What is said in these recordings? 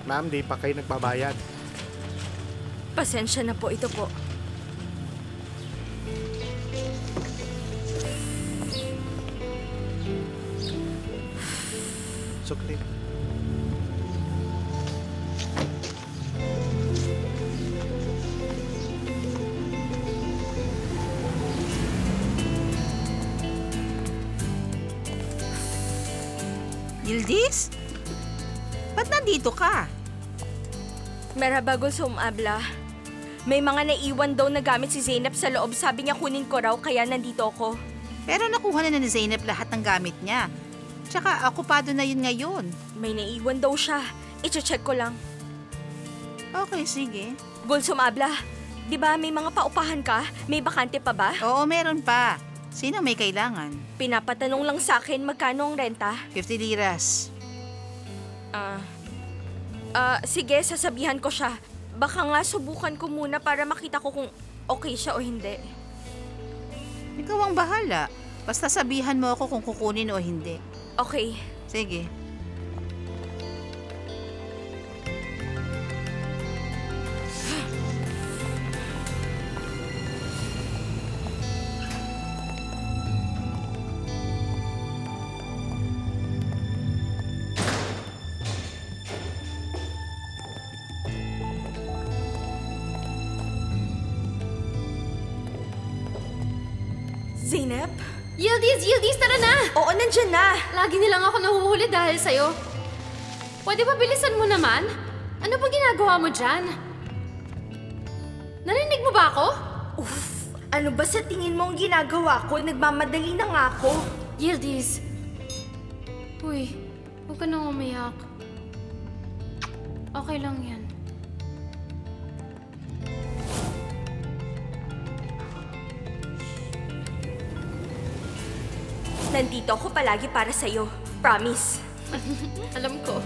Ma'am, di pa kayo nagbabayad. Pasensya na po, ito po. Sukli. Yildiz? Ba't nandito ka? Merhaba, Gulsum Abla. May mga naiwan daw na gamit si Zeynep sa loob. Sabi niya kunin ko raw, kaya nandito ako. Pero nakuha na ni Zeynep lahat ng gamit niya. Tsaka okupado na yun ngayon. May naiwan daw siya. I-check ko lang. Okay, sige. Gulsum Abla, di ba may mga paupahan ka? May bakante pa ba? Oo, meron pa. Sino may kailangan? Pinapatanong lang sa akin magkano ang renta. 50 liras. Sige, sasabihan ko siya. Baka nga subukan ko muna para makita ko kung okay siya o hindi. Ikaw ang bahala. Basta sabihan mo ako kung kukunin o hindi. Okay. Sige. Zeynep? Yildiz, tara na! Oo, nandyan na. Lagi nilang ako nahuhuli dahil sa'yo. Pwede ba bilisan mo naman? Ano ba ginagawa mo dyan? Narinig mo ba ako? Uff, ano ba sa tingin mo ang ginagawa ko? Nagmamadali na nga ako. Yildiz. Uy, huwag ka nang umiyak. Okay lang yan. Nandito ako palagi para sa'yo. Promise. Alam ko.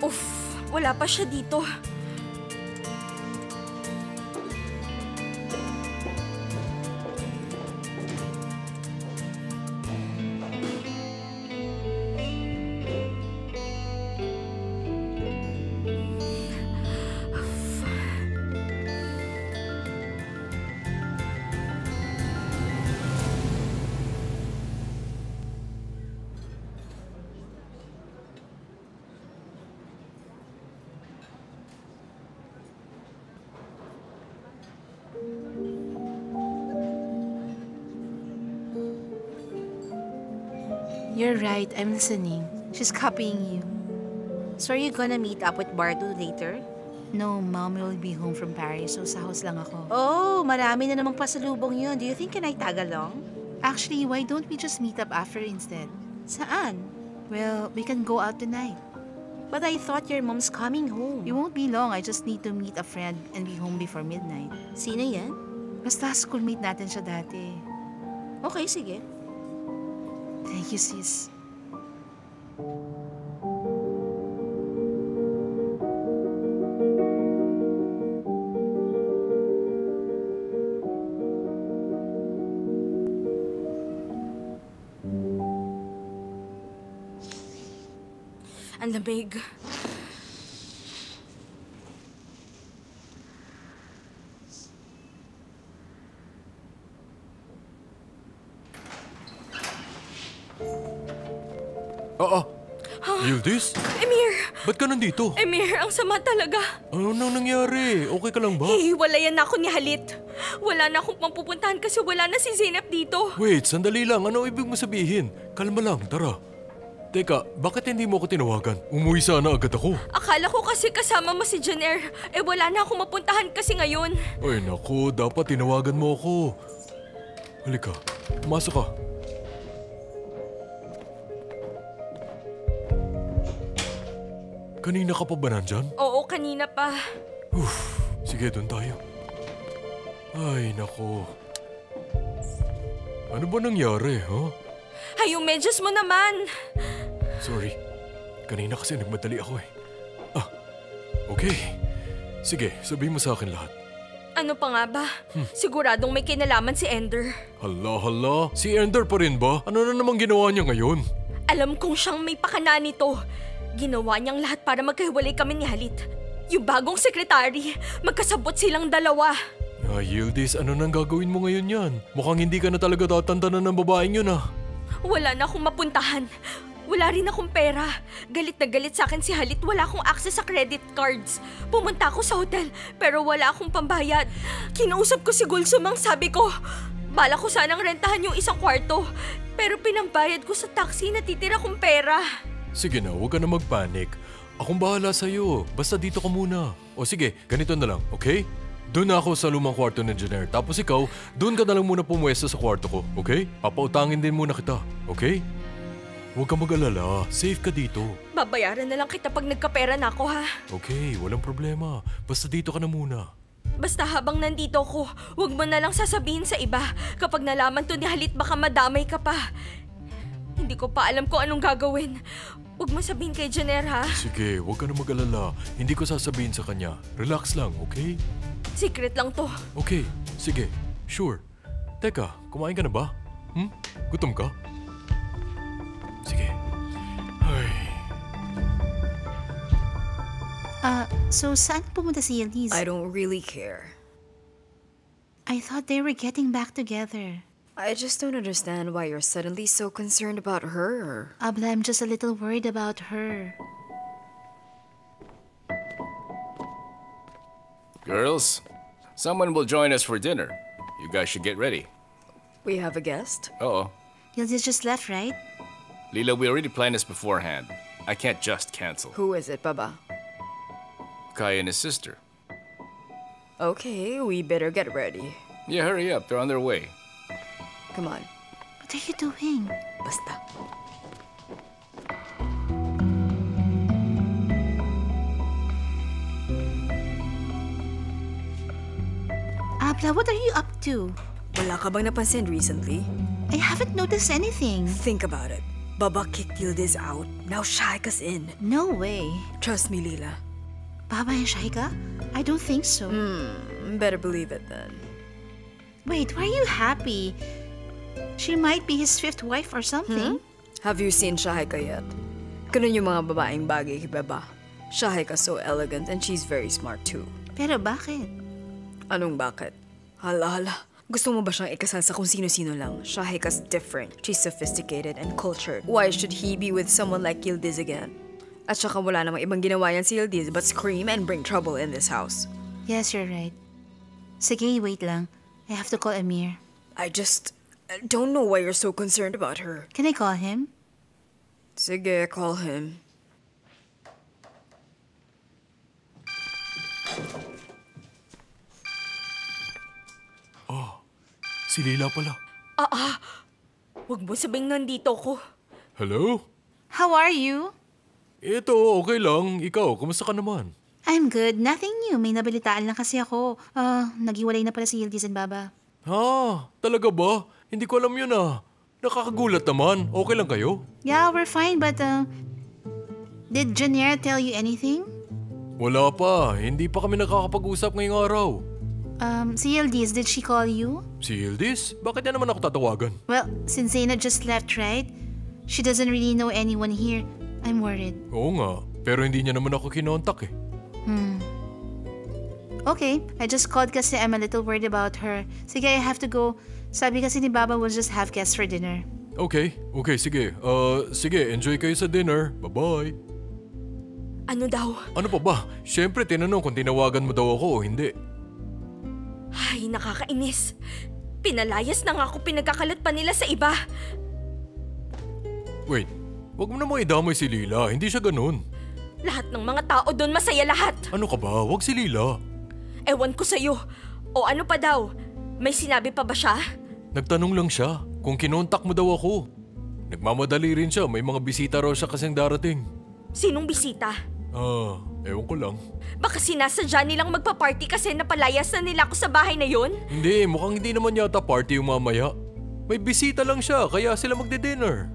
Uff, wala pa siya dito. You're right, I'm listening. She's copying you. So are you gonna meet up with Bardo later? No, Mom will be home from Paris, so sa house lang ako. Oh, marami na namang pasalubong yun. Do you think can I tag along? Actually, why don't we just meet up after instead? Saan? Well, we can go out tonight. But I thought your mom's coming home. It won't be long. I just need to meet a friend and be home before midnight. Sino yan? Basta schoolmate natin siya dati. Okay, sige. Thank you, sis. Ang lamig. Yildiz? Emir! Ba't ka nandito? Emir, ang sama talaga. Ano nang nangyari? Okay ka lang ba? Hihiwalayan na ako ni Halit. Wala na akong mapupuntahan kasi wala na si Zeynep dito. Wait, sandali lang. Ano ibig mo sabihin? Kalma lang, tara. Teka, bakit hindi mo ako tinawagan? Umuwi sana agad ako. Akala ko kasi kasama mo si Janer. Wala na akong mapuntahan kasi ngayon. Ay naku, dapat tinawagan mo ako. Halika, pumasok ka. Kanina ka pa ba nandyan? Oo, kanina pa. Sige, doon tayo. Ay, nako. Ano ba nangyari, ha? Yung medyas mo naman. Sorry. Kanina kasi nagmadali ako eh. Okay. Sige, sabihin mo sa akin lahat. Ano pa nga ba? Siguradong may kinalaman si Ender. Hala. Si Ender pa rin ba? Ano na namang ginawa niya ngayon? Alam kong siyang may pakana nito. Ginawa niyang lahat para magkahiwalay kami ni Halit. Yung bagong sekretary, magkasabot silang dalawa. Yildiz, ano nang gagawin mo ngayon yan? Mukhang hindi ka na talaga tatantanan ng babaeng yun Wala na akong mapuntahan. Wala rin akong pera. Galit na galit sa akin si Halit. Wala akong access sa credit cards. Pumunta ako sa hotel pero wala akong pambayad. Kinausap ko si Gulsum ang sabi ko, bala ko sanang rentahan yung isang kwarto. Pero pinambayad ko sa taxi na titira kong pera. Sige na, huwag ka na magpanik. Akong bahala sa'yo. Basta dito ka muna. O sige, ganito na lang, okay? Doon na ako sa lumang kwarto ng engineer. Tapos ikaw, doon ka na lang muna pumuwesto sa kwarto ko, okay? Papautangin din muna kita, okay? Huwag ka mag-alala. Safe ka dito. Babayaran na lang kita pag nagkapera na ako, ha? Okay, walang problema. Basta dito ka na muna. Basta habang nandito ko, huwag mo na lang sasabihin sa iba. Kapag nalaman to ni Halit, baka madamay ka pa. Hindi ko pa alam kung anong gagawin. Huwag mo sabihin kay Jenner, ha? Sige, huwag ka na mag-alala. Hindi ko sasabihin sa kanya. Relax lang, okay? Secret lang to. Okay, sige. Sure. Teka, kumain ka na ba? Gutom ka? Sige. Ay. So saan pumunta si Yildiz? I don't really care. I thought they were getting back together. I just don't understand why you're suddenly so concerned about her. Abla, I'm just a little worried about her. Girls, someone will join us for dinner. You guys should get ready. We have a guest? Uh-oh. Yildiz just left, right? Lila, we already planned this beforehand. I can't just cancel. Who is it, Baba? Kai and his sister. Okay, we better get ready. Yeah, hurry up. They're on their way. Come on. What are you doing? Basta. Abla, what are you up to? Wala ka bang napansin recently? I haven't noticed anything. Think about it. Baba kicked Yildiz out. Now Shaika's in. No way. Trust me, Lila. Baba and Shaika? I don't think so. Better believe it then. Wait, why are you happy? She might be his fifth wife or something. Have you seen Shaika yet? Ganun yung mga babaeng bagay kay Baba. Shaika's so elegant and she's very smart too. Pero bakit? Anong bakit? Hala. Gusto mo ba siyang ikasal sa kung sino-sino lang? Shahika's different. She's sophisticated and cultured. Why should he be with someone like Yildiz again? At saka wala namang ibang ginawa yan si Yildiz but scream and bring trouble in this house. Yes, you're right. Sige, wait lang. I have to call Amir. I just don't know why you're so concerned about her. Can I call him? Sige, call him. Si Lila pala. Huwag mo sabing nandito ko. Hello? How are you? Ito, okay lang. Ikaw, kumusta ka naman? I'm good. Nothing new. May nabalitaan lang kasi ako. Naghiwalay na pala si Yildiz and Baba. Talaga ba? Hindi ko alam yun Nakakagulat naman. Okay lang kayo? Yeah, we're fine, but did Janera tell you anything? Wala pa. Hindi pa kami nakakapag-usap ngayong araw. Si Yildiz, did she call you? Si Yildiz? Bakit niya naman ako tatawagan? Well, since Zainab just left, right? She doesn't really know anyone here. I'm worried. Oo nga. Pero hindi niya naman ako kinontak Okay, I just called kasi I'm a little worried about her. Sige, I have to go. Sabi kasi ni Baba will just have guests for dinner. Okay, sige. Sige, enjoy kayo sa dinner. Bye-bye. Ano daw? Ano pa ba? Siyempre, tinanong kung tinawagan mo daw ako o hindi. Ay, nakakainis. Pinalayas na nga ako, pinagkakalat pa nila sa iba. Wait, wag mo namang idamay si Lila. Hindi siya ganun. Lahat ng mga tao doon masaya lahat. Ano ka ba? Wag si Lila. Ewan ko sa'yo. O ano pa daw? May sinabi pa ba siya? Nagtanong lang siya kung kinontak mo daw ako. Nagmamadali rin siya. May mga bisita raw siya kasing darating. Sinong bisita? Ewan ko lang. Baka sinasadya nilang magpa-party kasi napalayas na nila ako sa bahay na yun? Hindi, mukhang hindi naman yata party yung mamaya. May bisita lang siya, kaya sila magdi-dinner.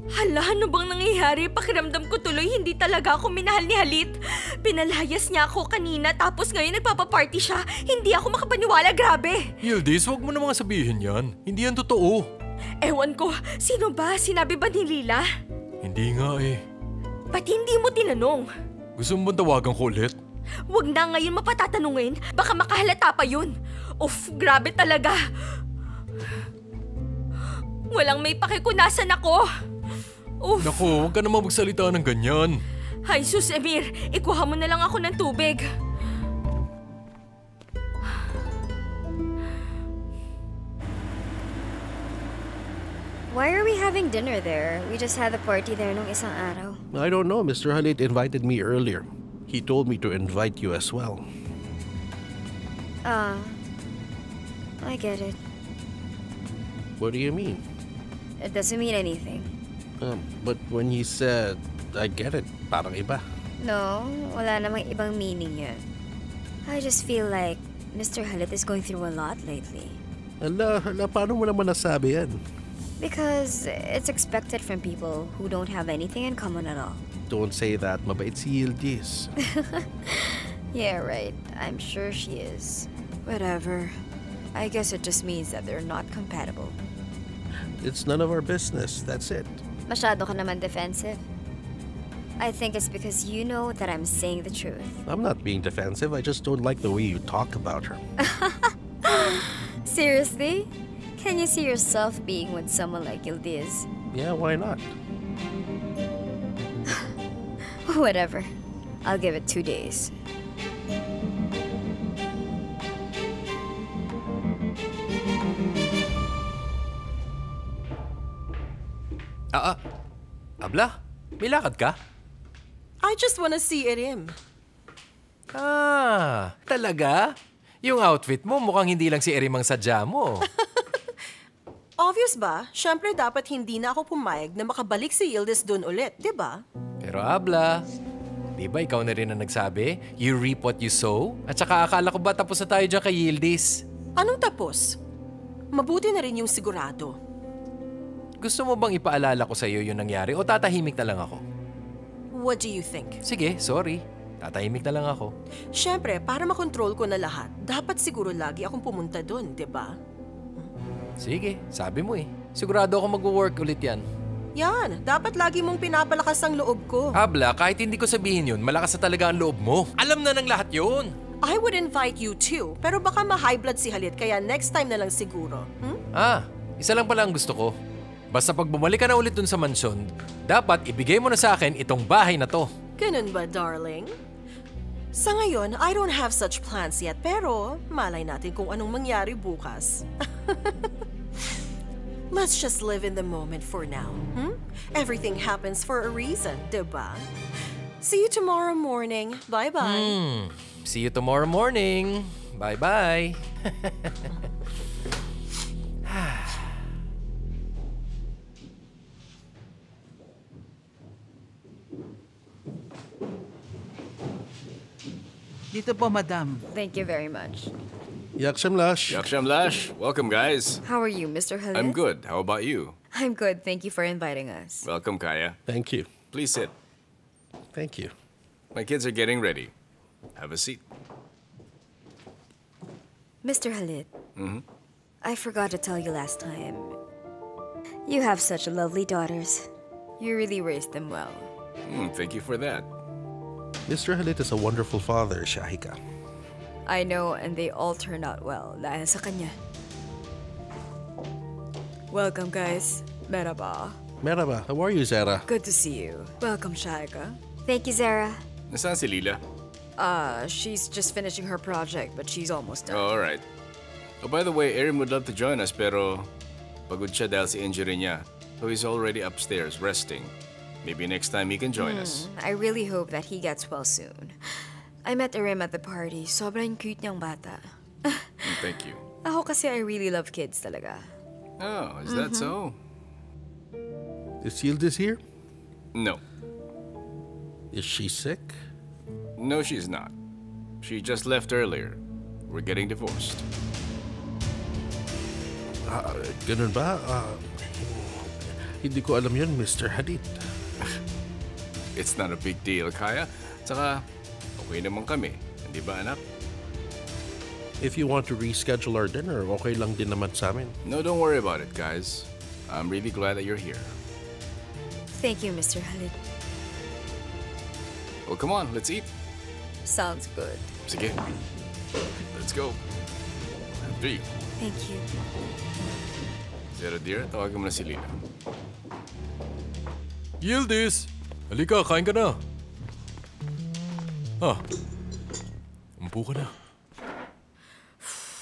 Hala, ano bang nangyayari? Pakiramdam ko tuloy hindi talaga ako minahal ni Halit. Pinalayas niya ako kanina tapos ngayon nagpapaparty siya. Hindi ako makapaniwala, grabe. Yildiz, huwag mo namang sabihin yan. Hindi yan totoo. Ewan ko, sino ba? Sinabi ba ni Lila? Hindi nga eh. Ba't hindi mo tinanong? Gusto mo bang tawagan ko ulit? Huwag na ngayon mapatatanungin. Baka makahalata pa yun. Uff, grabe talaga. Walang may pakikunasan ako. Uff. Naku, huwag ka naman magsalita ng ganyan. Ay, sus, Emir. Ikuha mo na lang ako ng tubig. Why are we having dinner there? We just had the party there nung isang araw. I don't know. Mr. Halit invited me earlier. He told me to invite you as well. I get it. What do you mean? It doesn't mean anything. But when he said, I get it, parang iba. No, wala namang ibang meaning yun. I just feel like Mr. Halit is going through a lot lately. Hala, paano mo naman nasabi yan? Because it's expected from people who don't have anything in common at all. Don't say that, mabait si Yildiz. Yeah, right. I'm sure she is. Whatever. I guess it just means that they're not compatible. It's none of our business, that's it. Masyado ka naman defensive. I think it's because you know that I'm saying the truth. I'm not being defensive, I just don't like the way you talk about her. Seriously? Can you see yourself being with someone like Yildiz? Yeah, why not? Whatever. I'll give it 2 days. Abla, may lakad ka? I just wanna see Erim. Talaga? Yung outfit mo mukhang hindi lang si Erim ang sadya mo. Obvious ba? Siyempre dapat hindi na ako pumayag na makabalik si Yildiz dun ulit, di ba? Pero Abla, di ba ikaw na rin ang nagsabi? You reap what you sow? At saka akala ko ba tapos na tayo dyan kay Yildiz? Anong tapos? Mabuti na rin yung sigurado. Gusto mo bang ipaalala ko sa'yo yung nangyari o tatahimik na lang ako? What do you think? Sige, sorry. Tatahimik na lang ako. Siyempre, para makontrol ko na lahat, dapat siguro lagi akong pumunta dun, di ba? Sige, sabi mo eh. Sigurado ako mag-work ulit yan. Yan, dapat lagi mong pinapalakas ang loob ko. Abla, kahit hindi ko sabihin yun, malakas na talaga ang loob mo. Alam na ng lahat yun. I would invite you too, pero baka ma-high blood si Halit, kaya next time na lang siguro. Isa lang pala ang gusto ko. Basta pag bumalik ka na ulit dun sa mansyon, dapat ibigay mo na sa akin itong bahay na to. Ganun ba, darling? Sa ngayon, I don't have such plans yet, pero malay natin kung anong mangyari bukas. Let's just live in the moment for now. Everything happens for a reason, diba? See you tomorrow morning. Bye-bye. See you tomorrow morning. Bye-bye. Dito po, madam. Thank you very much. Yaksham-lash. Yaksham-lash. Welcome, guys. How are you, Mr. Halit? I'm good. How about you? I'm good. Thank you for inviting us. Welcome, Kaya. Thank you. Please sit. Thank you. My kids are getting ready. Have a seat. Mr. Halit, I forgot to tell you last time. You have such lovely daughters. You really raised them well. Thank you for that. Mr. Halit is a wonderful father, Shahika. I know, and they all turned out well dahil sa kanya. Welcome, guys. Merhaba. Merhaba, how are you, Zara? Good to see you. Welcome, Shaika. Thank you, Zara. Nasaan si Lila? She's just finishing her project, but she's almost done. Oh, all right. Oh, by the way, Erin would love to join us, pero pagod siya dahil sa injury niya. So he's already upstairs, resting. Maybe next time he can join us. I really hope that he gets well soon. I met Erim at the party. Sobrang cute niyang bata. Thank you. Ako kasi I really love kids talaga. Oh, is that so? Is Yildiz here? No. Is she sick? No, she's not. She just left earlier. We're getting divorced. Ganun ba? Hindi ko alam yun, Mr. Halit. It's not a big deal, Kaya. Tsaka, okay naman kami. Hindi ba, anak? If you want to reschedule our dinner, okay lang din naman sa amin. No, don't worry about it, guys. I'm really glad that you're here. Thank you, Mr. Halit. Well, come on, let's eat. Sounds good. Sige. Let's go. After you. Thank you. Zero dear, tawagan mo na si Lila. Yildiz! Halika, kain ka na. Umpo ka na.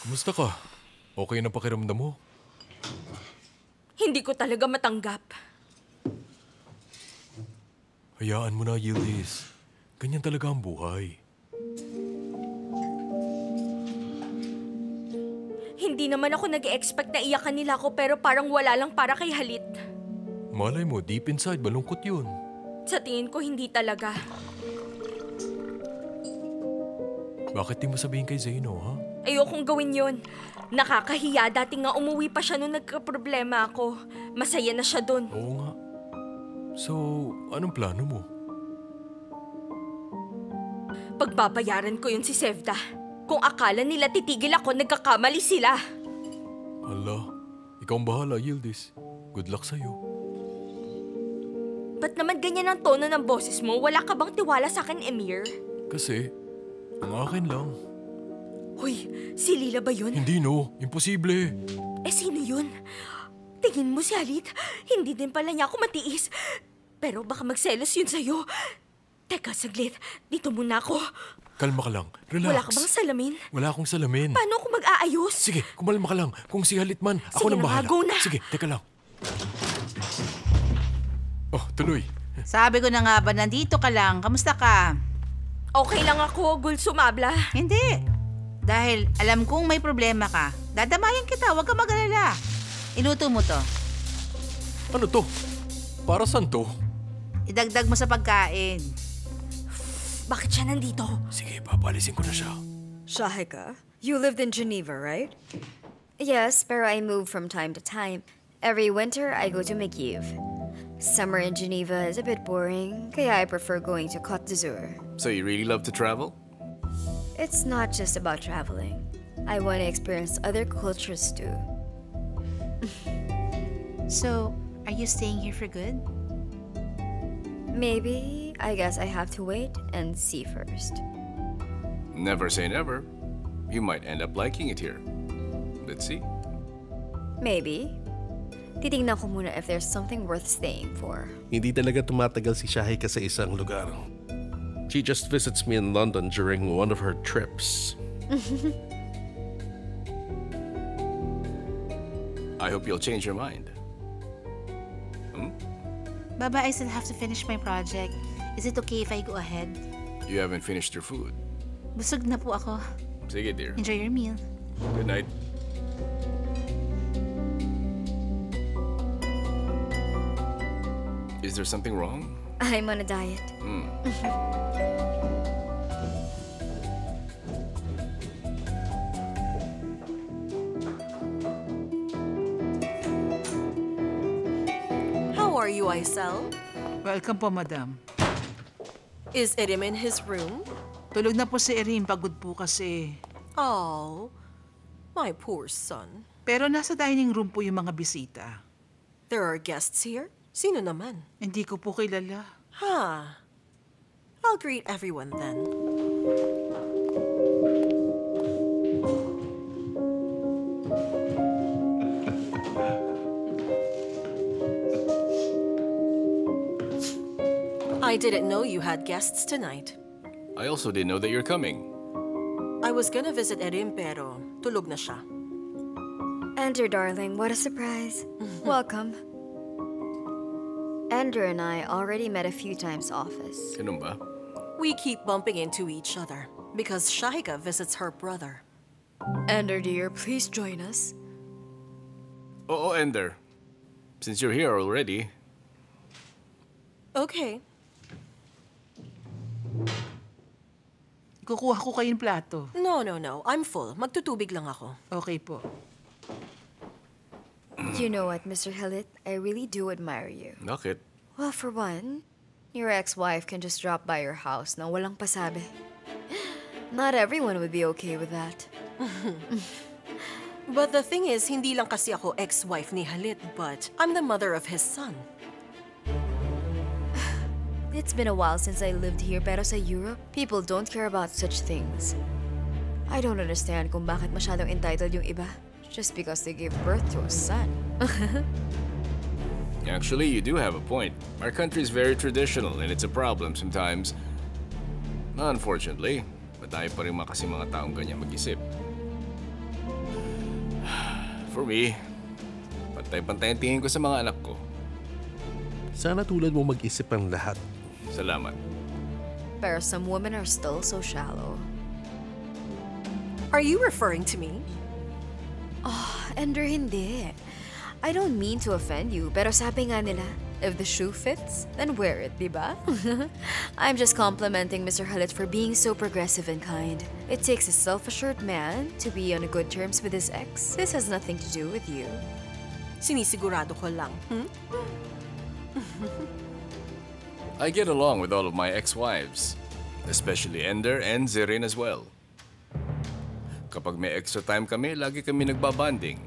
Kumusta ka? Okay na pakiramdam mo? Hindi ko talaga matanggap. Hayaan mo na, Yildiz. Ganyan talaga ang buhay. Hindi naman ako nag-expect na iyakan nila ako pero parang wala lang para kay Halit. Malay mo, deep inside, malungkot yun. Sa tingin ko, hindi talaga. Bakit di mo sabihin kay Zeno, ha? Ayokong gawin yon. Nakakahiya, dati nga umuwi pa siya nung nagka-problema ako. Masaya na siya dun. Oo nga. So, anong plano mo? Pagbabayaran ko yun si Sevda. Kung akala nila titigil ako, nagkakamali sila. Hala, ikaw ang bahala, Yildiz. Good luck sa'yo. Ba't naman ganyan ang tono ng boses mo? Wala ka bang tiwala sa akin, Emir? Kasi, ang akin lang. Hoy, si Lila ba yun? Hindi no, imposible. Sino yun? Tingin mo si Halit? Hindi din pala niya ako matiis. Pero baka magselos yun sa'yo. Teka, saglit. Dito muna ako. Kalma ka lang, relax. Wala ka bang salamin? Wala akong salamin. Paano ako mag-aayos? Sige, kumalma ka lang. Kung si Halit man, ako Sige nang na, bahala. go na. Sige, teka lang. Oh, tuloy. Sabi ko na nga ba, nandito ka lang. Kamusta ka? Okay lang ako, Gul Sumabla. Hindi. Dahil alam kong may problema ka. Dadamayan kita, huwag ka mag-alala. Iluto mo to. Ano to? Para saan to? Idagdag mo sa pagkain. Bakit siya nandito? Sige, papalisin ko na siya. Shahika, you lived in Geneva, right? Yes, pero I move from time to time. Every winter, I go to Kyiv. Summer in Geneva is a bit boring, kaya I prefer going to Côte d'Azur. So you really love to travel? It's not just about traveling. I want to experience other cultures too. So, are you staying here for good? Maybe. I guess I have to wait and see first. Never say never. You might end up liking it here. Let's see. Maybe. Titingnan ko muna if there's something worth staying for. Hindi talaga tumatagal si Shahika sa isang lugar. She just visits me in London during one of her trips. I hope you'll change your mind. Baba, I still have to finish my project. Is it okay if I go ahead? You haven't finished your food. Busog na po ako. Sige, dear. Enjoy your meal. Good night. Is there something wrong? I'm on a diet. How are you, Aisel? Welcome po, madam. Is Erim in his room? Tulog na po si Erin, pagod po kasi. Oh, my poor son. Pero nasa dining room po yung mga bisita. There are guests here? Sino naman? Hindi ko po kilala. Huh. I'll greet everyone then. I didn't know you had guests tonight. I also didn't know that you're coming. I was gonna visit Erim pero tulog na siya. Ender, darling, what a surprise. Welcome. Ender and I already met a few times office. Ganun ba? We keep bumping into each other because Shahika visits her brother. Ender, dear, please join us. Oh, Ender. Since you're here already, Okay. Kukuha ko kayong plato. No. I'm full. Magtutubig lang ako. Okay po. You know what, Mr. Halit? I really do admire you. Bakit? Well, for one, your ex-wife can just drop by your house nang walang pasabi. Not everyone would be okay with that. But the thing is, hindi lang kasi ako ex-wife ni Halit, but I'm the mother of his son. It's been a while since I lived here, pero sa Europe, people don't care about such things. I don't understand kung bakit masyadong entitled yung iba just because they gave birth to a son. Actually, you do have a point. Our country is very traditional and it's a problem sometimes. Unfortunately, matayo pa rin kasi mga taong ganyan mag-isip. For me, pantay-pantay ang tingin ko sa mga anak ko. Sana tulad mo mag-isip ang lahat. Salamat. Pero some women are still so shallow. Are you referring to me? Ender, hindi. I don't mean to offend you, pero sabi nga nila, if the shoe fits, then wear it, diba? I'm just complimenting Mr. Halit for being so progressive and kind. It takes a self-assured man to be on good terms with his ex. This has nothing to do with you. Sinisigurado ko lang. I get along with all of my ex-wives, especially Ender and Zirin as well. Kapag may extra time kami, lagi kami nagbabanding.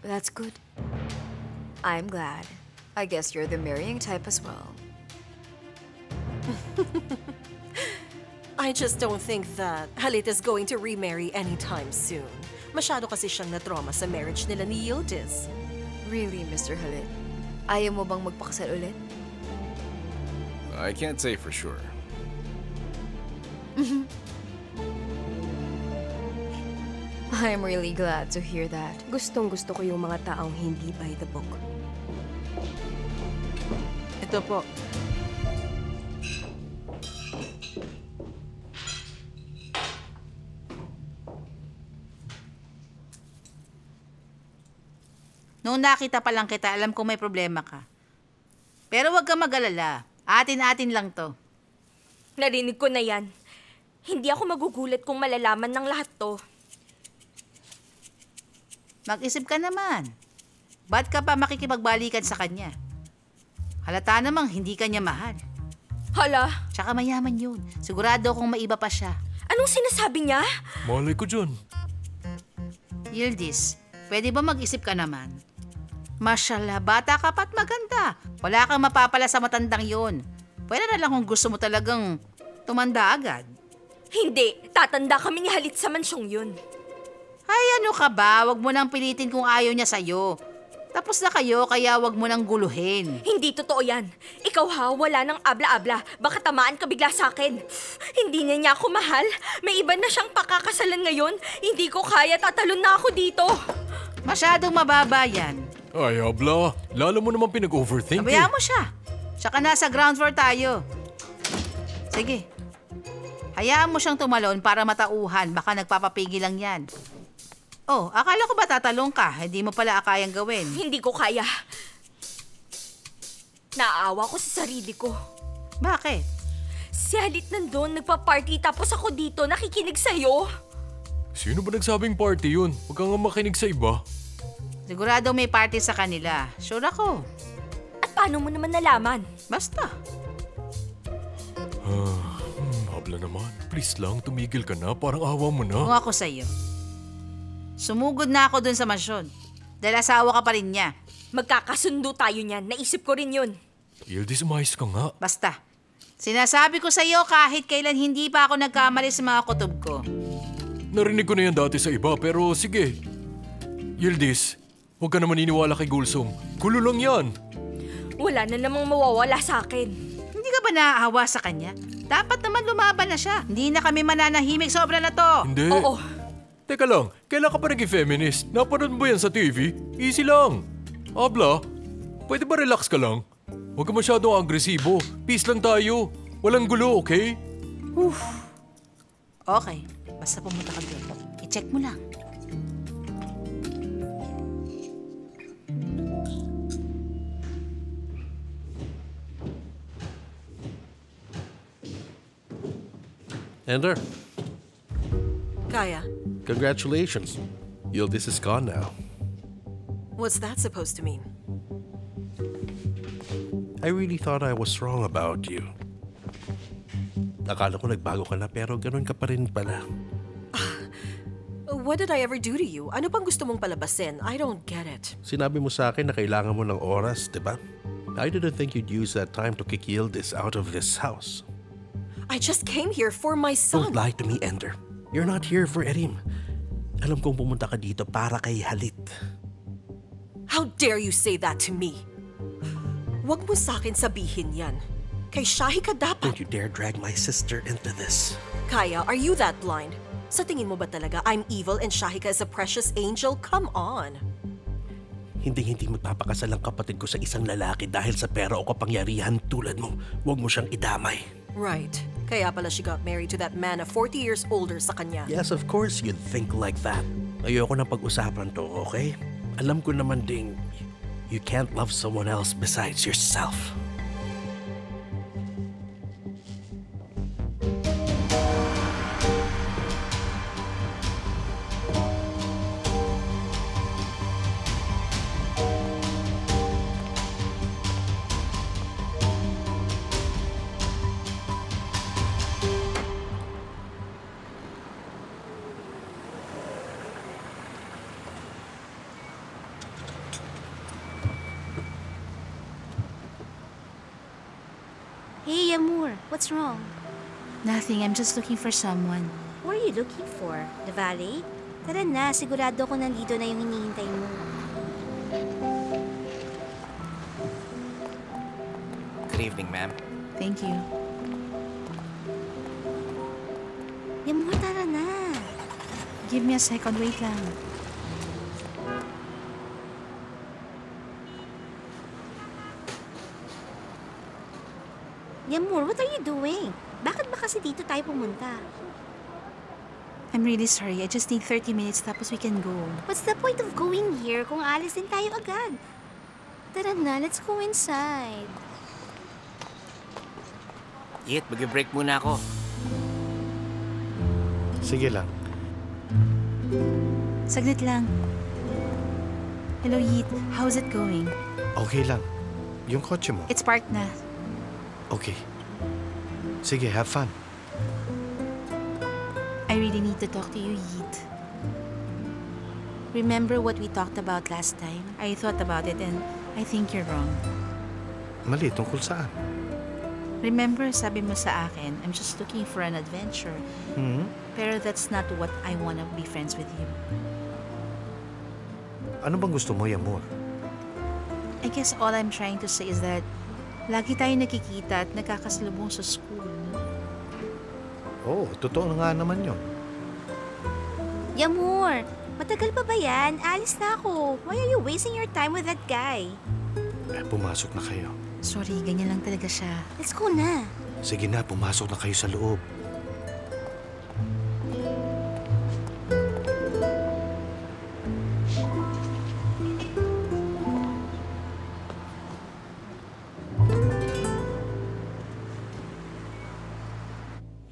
That's good. I'm glad. I guess you're the marrying type as well. I just don't think that Halit is going to remarry anytime soon. Masyado kasi siyang na-trauma sa marriage nila ni Yildiz. Really, Mr. Halit? Ayaw mo bang magpakasal ulit? I can't say for sure. I'm really glad to hear that. Gustong-gusto ko yung mga taong hindi by the book. Ito po. Noong nakita pa lang kita, alam ko may problema ka. Pero huwag ka mag-alala. Atin-atin lang to. Narinig ko na yan. Hindi ako magugulat kung malalaman ng lahat to. Mag-isip ka naman. Ba't ka pa makikipagbalikan sa kanya? Halata namang hindi ka niya mahal. Hala, Tsaka mayaman yun. Sigurado akong maiba pa siya. anong sinasabi niya? Malay ko dyan. Yildiz, pwede ba mag-isip ka naman? Mashallah, bata ka pa't maganda. Wala kang mapapala sa matandang yun. Pwede na lang kung gusto mo talagang tumanda agad. Hindi, tatanda kami ni Halit sa mansyong yun. Ay, ano ka ba? Huwag mo nang pilitin kung ayaw niya sa'yo. Tapos na kayo, kaya huwag mo nang guluhin. Hindi totoo yan. Ikaw ha, wala nang abla-abla. Baka tamaan ka bigla sa akin. Hindi na niya ako mahal. May iba na siyang pakakasalan ngayon. Hindi ko kaya, tatalon na ako dito. Masyadong mababa yan. Ay, abla. Lalo mo naman pinag-overthink Sabayaan mo siya. Tsaka nasa ground floor tayo. Sige. Hayaan mo siyang tumalon para matauhan. Baka nagpapapigil lang yan. Oh, akala ko ba tatalong ka? Hindi mo pala akayang gawin. Hindi ko kaya. Naawa ko sa sarili ko. Bakit? Si Halit nandun, nagpa-party tapos ako dito, nakikinig sa'yo. Sino ba nagsabing party yun? Huwag kang nga makinig sa iba. Sigurado may party sa kanila. Sure ako. At paano mo naman nalaman? Basta. Abla naman. Please lang, tumigil ka na. Parang awa mo na. Kung ako sa'yo. Sumugod na ako dun sa mansyon. Dahil asawa ka pa rin niya. Magkakasundo tayo niyan. Naisip ko rin yun. Yildiz, umayos ka nga. Basta. Sinasabi ko sa'yo kahit kailan hindi pa ako nagkamali sa mga kutob ko. Narinig ko na yan dati sa iba, pero sige. Yildiz, huwag ka na maniniwala kay Gulsum. Gulo lang yan. Wala na namang mawawala sa akin. Hindi ka ba naaawa sa kanya? Dapat naman lumaban na siya. Hindi na kami mananahimik, sobra na to. Hindi. Oo. Teka lang, kailan ka pa naging feminist? Napanood mo ba yan sa TV? Easy lang. Abla, pwede ba relax ka lang? Huwag ka masyadong agresibo. Peace lang tayo. Walang gulo, okay? Okay, basta pumunta ka doon. I-check mo lang. Ender, Kaya? congratulations. Yildiz is gone now. What's that supposed to mean? I really thought I was wrong about you. Akala ko nagbago ka na pero ganun ka pa rin pala. What did I ever do to you? Ano pang gusto mong palabasin? I don't get it. Sinabi mo sa akin na kailangan mo ng oras, di ba? I didn't think you'd use that time to kick Yildiz out of this house. I just came here for my Don't son. lie to me, Ender. You're not here for Erim. Alam kong pumunta ka dito para kay Halit. How dare you say that to me? Huwag mo sa akin sabihin yan. Kay Shahi ka dapat. Don't you dare drag my sister into this. Kaya, are you that blind? Sa tingin mo ba talaga I'm evil and Shahika is a precious angel? Come on. Hindi magpapakasal ang kapatid ko sa isang lalaki dahil sa pera o kapangyarihan tulad mo. Huwag mo siyang idamay. Right. Kaya pala she got married to that man na 40 years older sa kanya. Yes, of course you'd think like that. Ayoko na pag-usapan to, okay? Alam ko naman ding you can't love someone else besides yourself. Hey, Amor, what's wrong? Nothing, I'm just looking for someone. What are you looking for? The valet? Tara na, sigurado ko nandito na yung hinihintay mo. Good evening, ma'am. Thank you. Amor, tara na. Give me a second, wait lang. Amor, what are you doing? Bakit ba kasi dito tayo pumunta? I'm really sorry, I just need 30 minutes tapos we can go. What's the point of going here kung alis din tayo agad? Tara na, let's go inside. Yit, mag-break muna ako. Sige lang. Saglit lang. Hello, Yeet. How's it going? Okay lang. Yung kotse mo. It's parked na. Okay. Sige, have fun. I really need to talk to you, Yeet. Remember what we talked about last time? I thought about it and I think you're wrong. Mali, tungkol saan? Remember, sabi mo sa akin, I'm just looking for an adventure. Hmm? Pero that's not what I wanna be friends with you. Ano bang gusto mo, Amor? I guess all I'm trying to say is that lagi tayo nakikita at nagkakasalubong sa school. Oh, totoo na nga naman yun. Amor, matagal pa ba yan? Alis na ako. Why are you wasting your time with that guy? Pumasok na kayo. Sorry, ganyan lang talaga siya. Let's go na. Sige na, pumasok na kayo sa loob.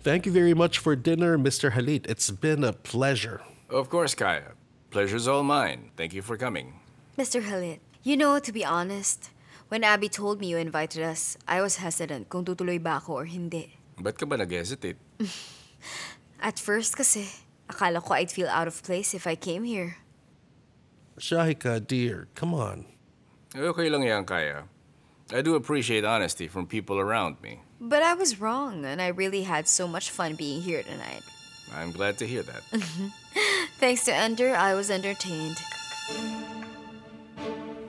Thank you very much for dinner, Mr. Halit. It's been a pleasure. Of course, Kaya. Pleasure's all mine. Thank you for coming. Mr. Halit, you know, to be honest, when Abby told me you invited us, I was hesitant kung tutuloy ba ako or hindi. Ba't ka ba nag-hesitate? At first kasi, akala ko I'd feel out of place if I came here. Shahika, dear, come on. Okay lang yan, Kaya. I do appreciate honesty from people around me. But I was wrong, and I really had so much fun being here tonight. I'm glad to hear that. Thanks to Ender, I was entertained.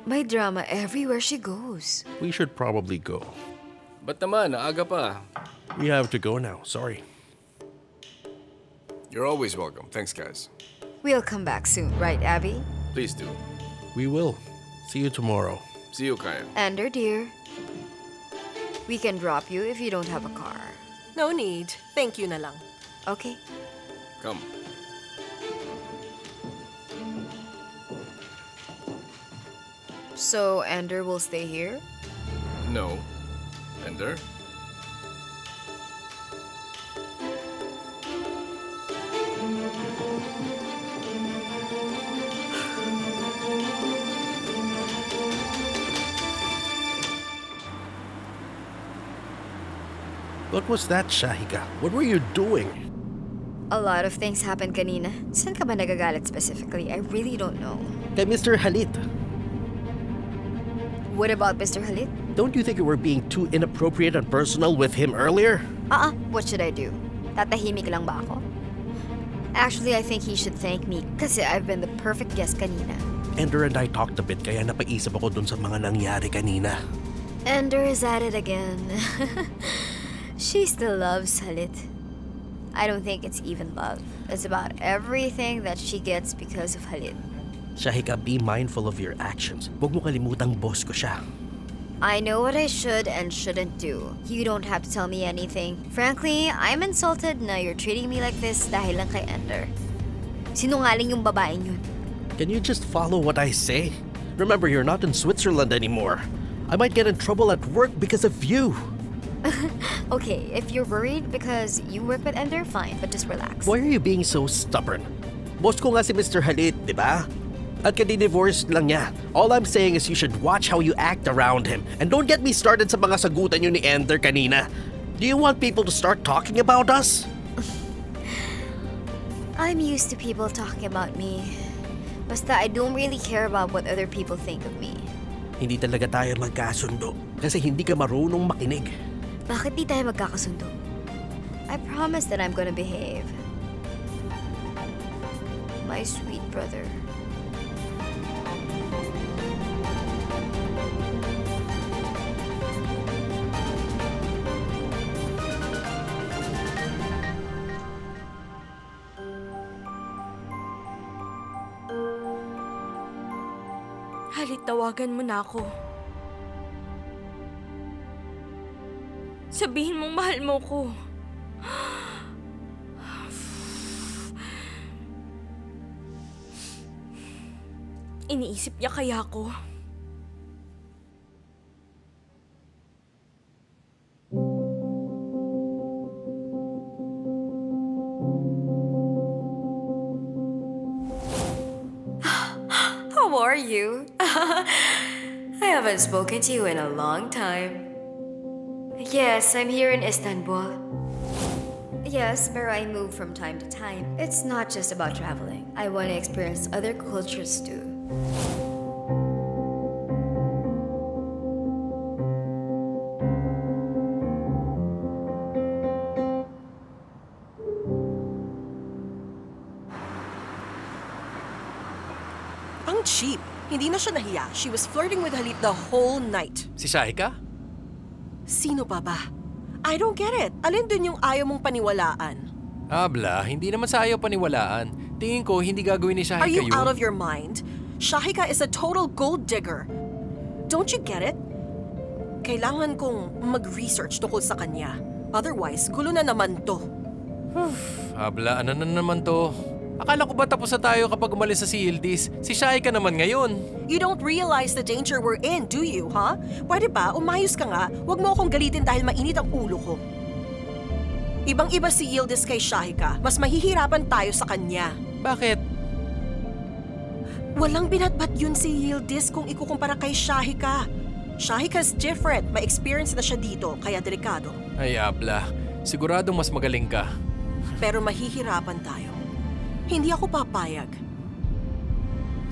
May drama everywhere she goes. We should probably go. Ba't naman? Aga pa. We have to go now. Sorry. You're always welcome. Thanks, guys. We'll come back soon, right, Abby? Please do. We will. See you tomorrow. See you, Kaya. Ender, dear. We can drop you if you don't have a car. No need. Thank you na lang. Okay. Come. So, Ender will stay here? No. Ender? What was that, Shahika? What were you doing? A lot of things happened kanina. Saan ka ba nagagalit specifically? I really don't know. Kay Mr. Halit. What about Mr. Halit? Don't you think you were being too inappropriate and personal with him earlier? What should I do? Tatahimik lang ba ako? Actually, I think he should thank me kasi I've been the perfect guest kanina. Ender and I talked a bit kaya napaisip ako dun sa mga nangyari kanina. Ender is at it again. She still loves Halit. I don't think it's even love. It's about everything that she gets because of Halit. Shahika, be mindful of your actions. Huwag mo kalimutang boss ko siya. I know what I should and shouldn't do. You don't have to tell me anything. Frankly, I'm insulted na you're treating me like this dahil lang kay Ender. Sinungaling yung babaeng yun. Can you just follow what I say? Remember, you're not in Switzerland anymore. I might get in trouble at work because of you. Okay, if you're worried because you work with Ender, fine, but just relax. Why are you being so stubborn? Boss ko nga si Mr. Halit, di ba? At kadi-divorced lang niya. All I'm saying is you should watch how you act around him. And don't get me started sa mga sagutan niyo ni Ender kanina. Do you want people to start talking about us? I'm used to people talking about me. Basta I don't really care about what other people think of me. Hindi talaga tayo magkasundo kasi hindi ka marunong makinig. Bakit di tayo magkakasundo? I promise that I'm gonna behave. My sweet brother. Halit, tawagan mo na ako. Sabihin mong mahal mo ko. Iniisip niya kaya ako. How are you? I haven't spoken to you in a long time. Yes, I'm here in Istanbul. Yes, pero I move from time to time. It's not just about traveling. I want to experience other cultures too. Ang cheap. Hindi na siya nahiya. She was flirting with Halit the whole night. Si Shahika? Sino pa ba? I don't get it. Alin dun yung ayaw mong paniwalaan? Abla, hindi naman sa ayaw paniwalaan. Tingin ko, hindi gagawin ni Shahika Are you yun. out of your mind? Shahika is a total gold digger. Don't you get it? Kailangan kong mag-research tungkol sa kanya. Otherwise, gulo na naman to. Abla, ano na naman to? Akala ko ba tapos na tayo kapag umalis sa si Yildiz? Si Shahika naman ngayon. You don't realize the danger we're in, do you, huh? Pwede ba, umayos ka nga, huwag mo akong galitin dahil mainit ang ulo ko. Ibang-iba si Yildiz kay Shahika. Mas mahihirapan tayo sa kanya. Bakit? Walang binatbat yun si Yildiz kung ikukumpara kay Shahika. Shahika's different. May experience na siya dito, kaya delikado. Ay, Abla. Siguradong mas magaling ka. Pero mahihirapan tayo. Hindi ako papayag.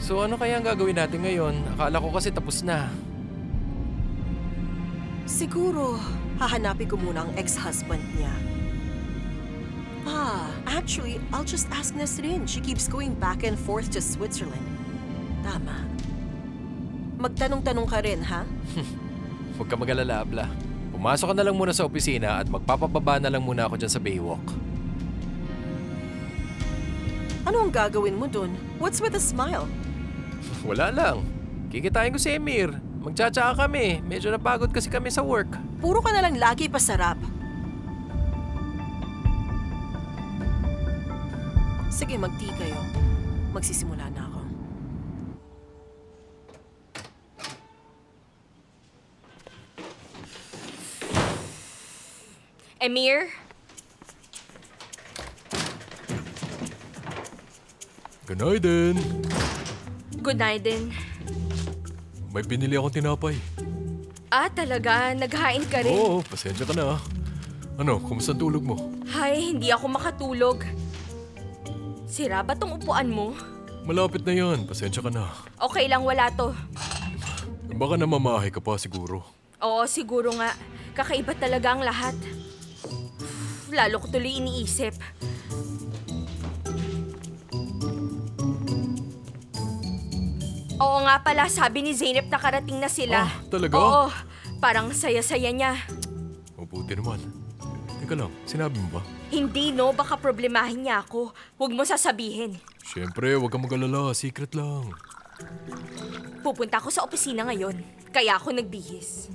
So ano kaya ang gagawin natin ngayon? Akala ko kasi tapos na. Siguro, hahanapin ko muna ang ex-husband niya. Actually, I'll just ask Nasrin. She keeps going back and forth to Switzerland. Tama. Magtanong-tanong ka rin, ha? Huwag ka mag-alala, Abla. Pumasok ka na lang muna sa opisina at magpapababa na lang muna ako dyan sa Baywalk. Ano ang gagawin mo dun? What's with a smile? Wala lang. Kikitain ko si Emir. Magtsatsa kami. Medyo napagod kasi kami sa work. Puro ka na lang lagi pasarap. Sige, mag-tea kayo. Magsisimula na ako. Emir? Good night din. Good night din. May binili akong tinapay. Talaga? Naghain ka rin? Oo, pasensya ka na. Ano, kumusta ang tulog mo? Hay, hindi ako makatulog. Sira ba tong upuan mo? Malapit na yan. Pasensya ka na. Okay lang, wala to. Baka namamahay ka pa siguro. Oo, siguro nga. Kakaiba talaga ang lahat. Lalo ko tuloy iniisip. Oo nga pala, sabi ni Zeynep nakarating na sila. Ah, talaga? Oo, parang saya-saya niya. Mabuti naman. Teka lang, sinabi mo ba? Hindi no, baka problemahin niya ako. Huwag mo sasabihin. Siyempre, huwag kang mag-alala. Secret lang. Pupunta ako sa opisina ngayon, kaya ako nagbihis.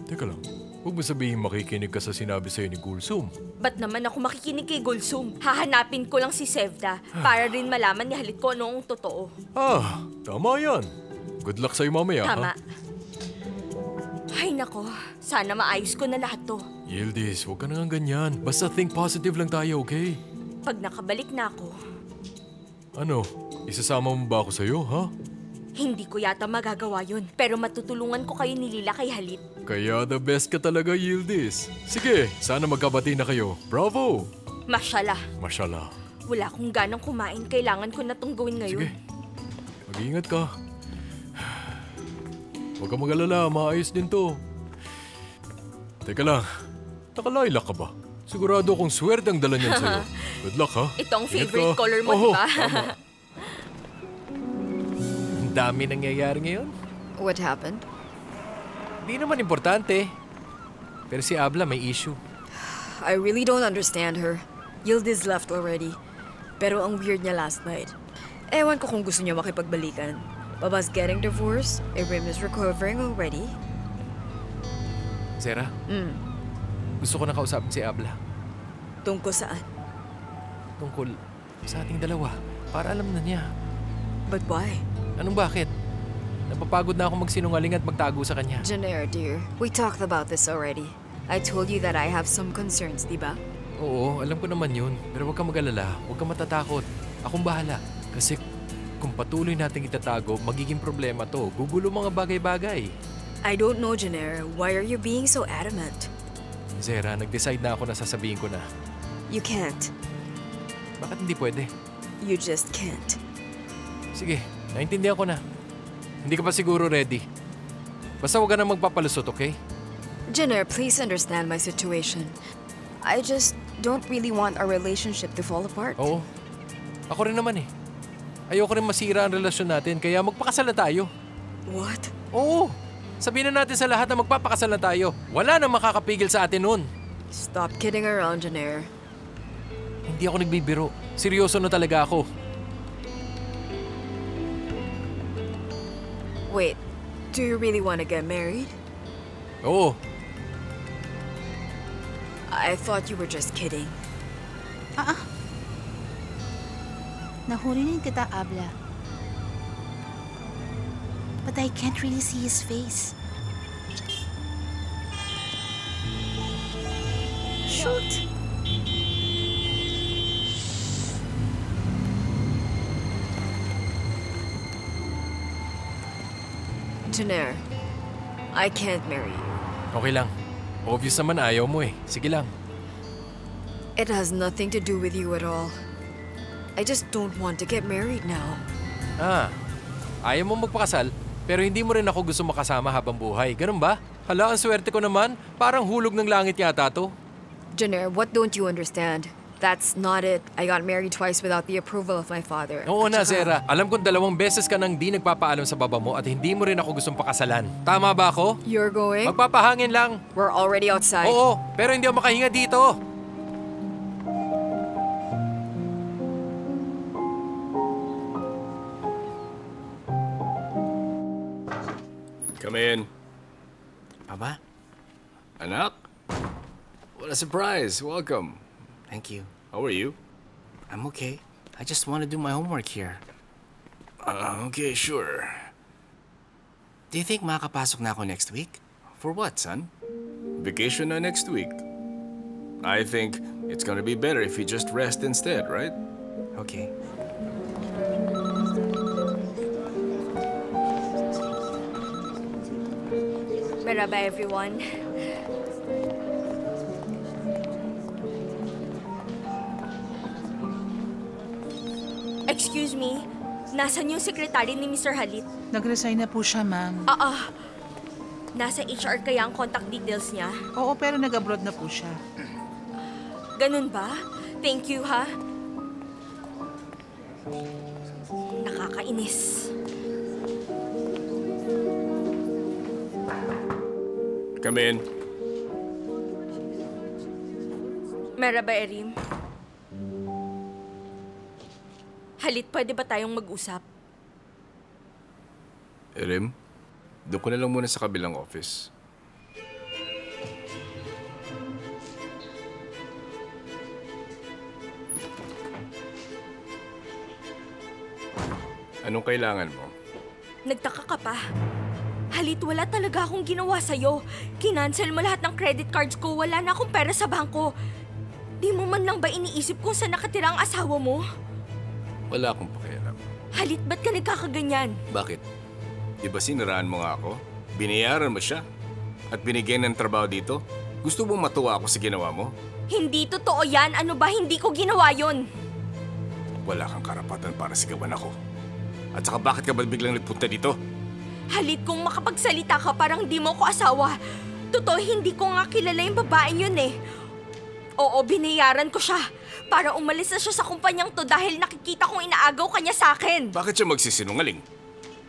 Teka lang, huwag mo sabihin makikinig ka sa sinabi sa'yo ni Gulsum. Ba't naman ako makikinig kay Gulsum? Hahanapin ko lang si Sevda para rin malaman ni Halit ko ano ang totoo. Ah, tama yan. Good luck sa'yo mamaya, Tama. ha? Ay nako, sana maayos ko na lahat to. Yildiz, huwag ka na nga ganyan. Basta think positive lang tayo, okay? Pag nakabalik na ako, Ano, isasama mo ba ako sa'yo, ha? hindi ko yata magagawa yun. Pero matutulungan ko kayo ni Lila kay Halit. Kaya the best ka talaga, Yildiz. Sige, sana magkabati na kayo. Bravo! Masyala, Mashallah. wala akong ganang kumain. Kailangan ko na tong gawin ngayon. Sige, mag-iingat ka. Huwag kang mag-alala, maayos din to. Teka lang, nakalaylak ka ba? Sigurado akong swerte ang dala niyan sa'yo. Good luck, ha? Ito ang Ingat favorite ka. color mo, Oo, di ba? tama. Ang dami nangyayari ngayon. What happened? Di naman importante. Pero si Abla may issue. I really don't understand her. Yildiz left already. Pero ang weird niya last night. Ewan ko kung gusto niya makipagbalikan. Baba's getting divorced. Ibrim is recovering already. Zera, gusto ko na kausapin si Abla. Tungkol saan? Tungkol sa ating dalawa. Para alam na niya. But why? Anong bakit? Napapagod na ako magsinungaling at magtago sa kanya. Janair, dear, we talked about this already. I told you that I have some concerns, di ba? Oo, alam ko naman yun. Pero huwag kang mag-alala. Huwag kang matatakot. Akong bahala. Kasi kung patuloy natin itatago, magiging problema to. Gugulo mga bagay-bagay. I don't know, Janair. Why are you being so adamant? Zera, nag-decide na ako na sasabihin ko na. You can't. Bakit hindi pwede? You just can't. Sige, naintindihan ko na. Hindi ka pa siguro ready. Basta huwag ka na magpapalusot, okay? Janair, please understand my situation. I just don't really want our relationship to fall apart. Oo. Ako rin naman eh. Ayoko rin masira ang relasyon natin, kaya magpakasal na tayo. What? Oo. Sabihin na natin sa lahat na magpapakasal na tayo. Wala nang makakapigil sa atin nun. Stop kidding around, Janair. Hindi ako nagbibiro. Seryoso na talaga ako. Wait, do you really want to get married? Oo. I thought you were just kidding. Nahuli rin kita, Abla. But I can't really see his face. Shoot! Janair, I can't marry you. Okay lang. Obvious naman ayaw mo eh. Sige lang. It has nothing to do with you at all. I just don't want to get married now. Ah, ayaw mo magpakasal, pero hindi mo rin ako gusto makasama habang buhay. Ganun ba? Hala, ang swerte ko naman. Parang hulog ng langit yata to. Janair, what don't you understand? That's not it. I got married twice without the approval of my father. Oo na, At saka- Zera. Alam kong 2 beses ka nang di nagpapaalam sa baba mo at hindi mo rin ako gustong pakasalan. Tama ba ako? You're going? Magpapahangin lang. We're already outside. Oo, pero hindi ako makahinga dito. Come in. Papa? Anak? What a surprise. Welcome. Thank you. How are you? I'm okay. I just want to do my homework here. Okay, sure. Do you think makakapasok na ako next week? For what, son? Vacation na next week. I think it's gonna be better if you just rest instead, right? Okay. Merhaba, everyone. Excuse me, nasan yung sekretary ni Mr. Halit? Nag-resign na po siya, ma'am. Nasa HR kaya ang contact details niya? Oo, pero nag-abroad na po siya. Ganun ba? Thank you, ha? Nakakainis. Come in. Merhaba, Erim. Halit, pwede ba tayong mag-usap? Erim, doon ko na lang muna sa kabilang office. Anong kailangan mo? Nagtaka ka pa. Halit, wala talaga akong ginawa sa'yo. Kinancel mo lahat ng credit cards ko. Wala na akong pera sa bangko. Di mo man lang ba iniisip kung saan nakatira ang asawa mo? Wala akong pakialam. Halit, ba't ka nagkakaganyan? Bakit? Di ba siniraan mo nga ako? Binayaran mo siya? At binigyan ng trabaho dito? Gusto mong matuwa ako sa ginawa mo? Hindi totoo yan. Ano ba? Hindi ko ginawa yon. Wala kang karapatan para sigawan ako. At saka bakit ka ba biglang nagpunta dito? Halit, kung makapagsalita ka, parang di mo ko asawa. Totoo, hindi ko nga kilala yung babaeng yun eh. Oo, binayaran ko siya. Para umalis na siya sa kumpanyang to dahil nakikita kong inaagaw kanya sa akin. Bakit siya magsisinungaling?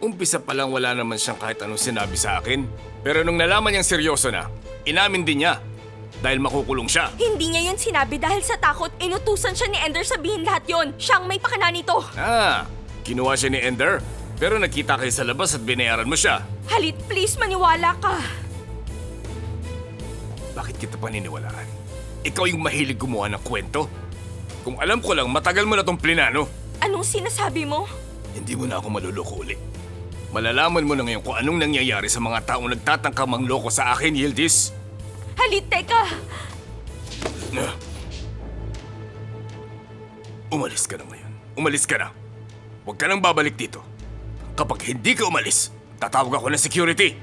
Umpisa pa lang wala naman siyang kahit anong sinabi sa akin. Pero nung nalaman niyang seryoso na, inamin din niya. Dahil makukulong siya. Hindi niya yun sinabi dahil sa takot. Inutusan siya ni Ender sabihin lahat yon. Siyang may pakana nito. Kinuha siya ni Ender, pero nakita kayo sa labas at binayaran mo siya. Halit, please, maniwala ka. Bakit kita paniniwalaan? Ikaw yung mahilig gumawa ng kwento? Kung alam ko lang, matagal mo na tong plinano. Anong sinasabi mo? Hindi mo na ako maluloko ulit. Malalaman mo na ngayon kung anong nangyayari sa mga taong nagtatangkang mangloko sa akin, Yildiz. Halit, teka! Umalis ka na ngayon. Umalis ka na. Huwag ka nang babalik dito. Kapag hindi ka umalis, tatawag ako ng security.